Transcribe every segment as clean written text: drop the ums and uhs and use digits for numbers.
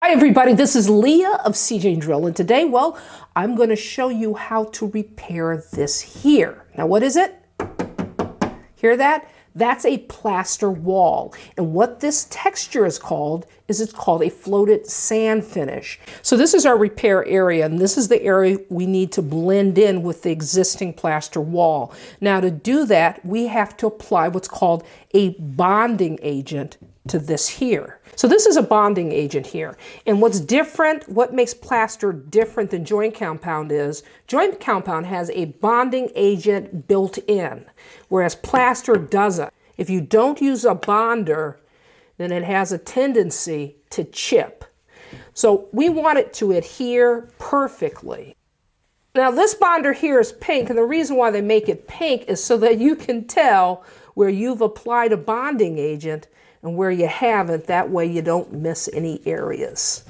Hi everybody, this is Leah of seejanedrill, and today, well, I'm going to show you how to repair this here. Now what is it? Hear that? That's a plaster wall, and what this texture is called it's called a floated sand finish. So this is our repair area, and this is the area we need to blend in with the existing plaster wall. Now to do that, we have to apply what's called a bonding agent to this here. So this is a bonding agent here. And what's different, what makes plaster different than joint compound is, joint compound has a bonding agent built in, whereas plaster doesn't. If you don't use a bonder, then it has a tendency to chip. So we want it to adhere perfectly. Now this bonder here is pink, and the reason why they make it pink is so that you can tell where you've applied a bonding agent and where you haven't. That way you don't miss any areas.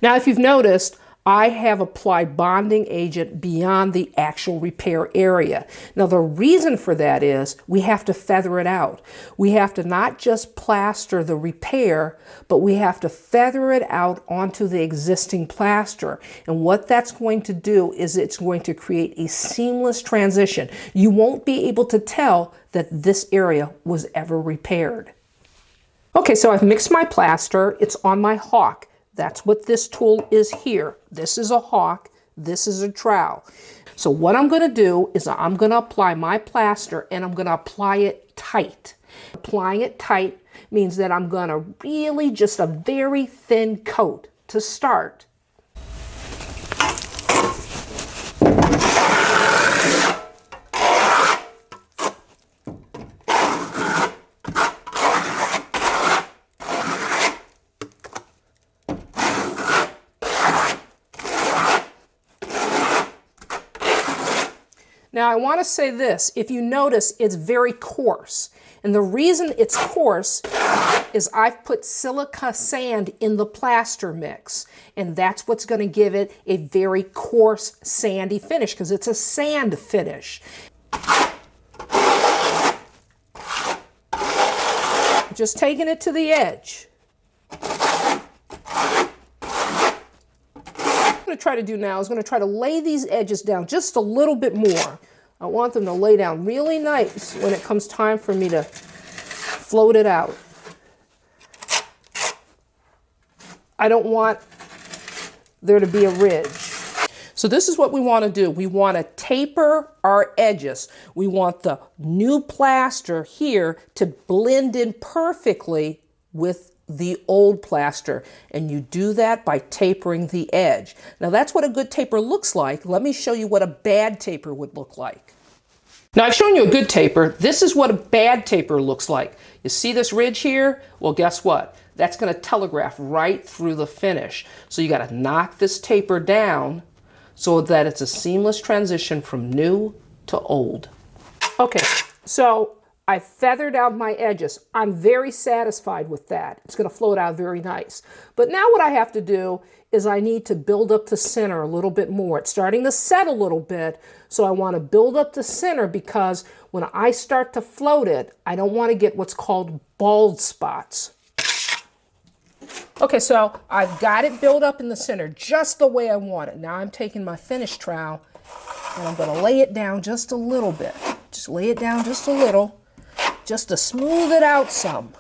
Now if you've noticed, I have applied bonding agent beyond the actual repair area. Now the reason for that is we have to feather it out. We have to not just plaster the repair, but we have to feather it out onto the existing plaster. And what that's going to do is it's going to create a seamless transition. You won't be able to tell that this area was ever repaired. Okay, so I've mixed my plaster. It's on my hawk. That's what this tool is here. This is a hawk, this is a trowel. So what I'm gonna do is I'm gonna apply my plaster, and I'm gonna apply it tight. Applying it tight means that I'm gonna really just a very thin coat to start. Now I want to say this, if you notice, it's very coarse. And the reason it's coarse is I've put silica sand in the plaster mix. And that's what's going to give it a very coarse, sandy finish, because it's a sand finish. Just taking it to the edge. What I'm going to try to do now is going to try to lay these edges down just a little bit more. I want them to lay down really nice when it comes time for me to float it out. I don't want there to be a ridge. So this is what we want to do. We want to taper our edges. We want the new plaster here to blend in perfectly with the old plaster, and you do that by tapering the edge. Now that's what a good taper looks like. Let me show you what a bad taper would look like. Now I've shown you a good taper. This is what a bad taper looks like. You see this ridge here? Well, guess what? That's going to telegraph right through the finish. So you got to knock this taper down so that it's a seamless transition from new to old. Okay, so I feathered out my edges. I'm very satisfied with that. It's going to float out very nice. But now what I have to do is I need to build up the center a little bit more. It's starting to set a little bit, so I want to build up the center because when I start to float it, I don't want to get what's called bald spots. Okay, so I've got it built up in the center just the way I want it. Now I'm taking my finish trowel and I'm going to lay it down just a little bit. Just lay it down just a little, just to smooth it out some.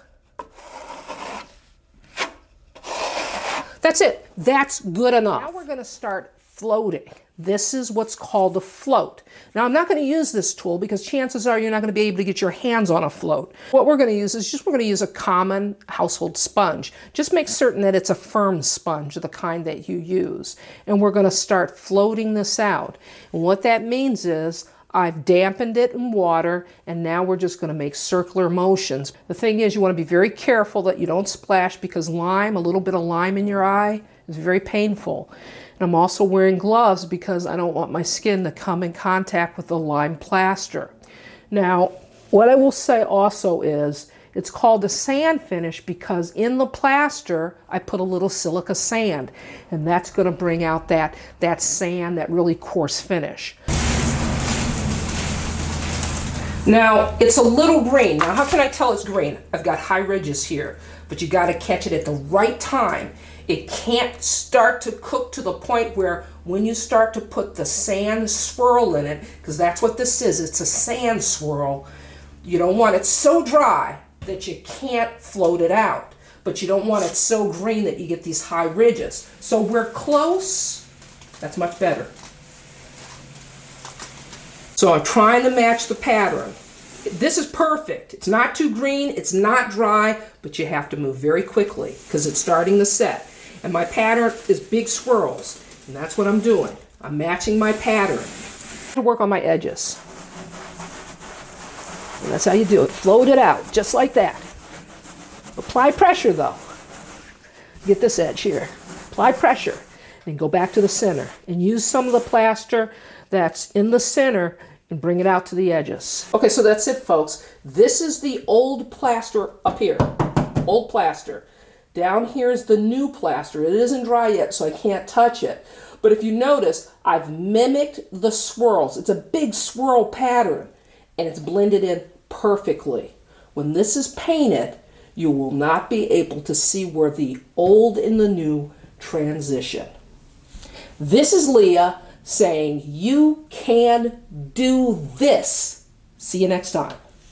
That's it. That's good enough. Now we're going to start floating. This is what's called a float. Now I'm not going to use this tool because chances are you're not going to be able to get your hands on a float. What we're going to use is we're going to use a common household sponge. Just make certain that it's a firm sponge, the kind that you use. And we're going to start floating this out. And what that means is I've dampened it in water, and now we're just going to make circular motions. The thing is, you want to be very careful that you don't splash, because lime, a little bit of lime in your eye, is very painful. And I'm also wearing gloves because I don't want my skin to come in contact with the lime plaster. Now, what I will say also is, it's called a sand finish because in the plaster, I put a little silica sand, and that's going to bring out that sand, that really coarse finish. Now, it's a little green. Now, how can I tell it's green? I've got high ridges here, but you got to catch it at the right time. It can't start to cook to the point where when you start to put the sand swirl in it, because that's what this is, it's a sand swirl, you don't want it so dry that you can't float it out, but you don't want it so green that you get these high ridges. So we're close. That's much better. So I'm trying to match the pattern. This is perfect. It's not too green, it's not dry, but you have to move very quickly because it's starting to set. And my pattern is big swirls, and that's what I'm doing. I'm matching my pattern to work on my edges. And that's how you do it. Float it out, just like that. Apply pressure though. Get this edge here. Apply pressure, and go back to the center. And use some of the plaster that's in the center and bring it out to the edges. Okay, so that's it, folks. This is the old plaster up here. Old plaster. Down here is the new plaster. It isn't dry yet, so I can't touch it. But if you notice, I've mimicked the swirls. It's a big swirl pattern, and it's blended in perfectly. When this is painted, you will not be able to see where the old and the new transition. This is Leah saying you can do this. See you next time.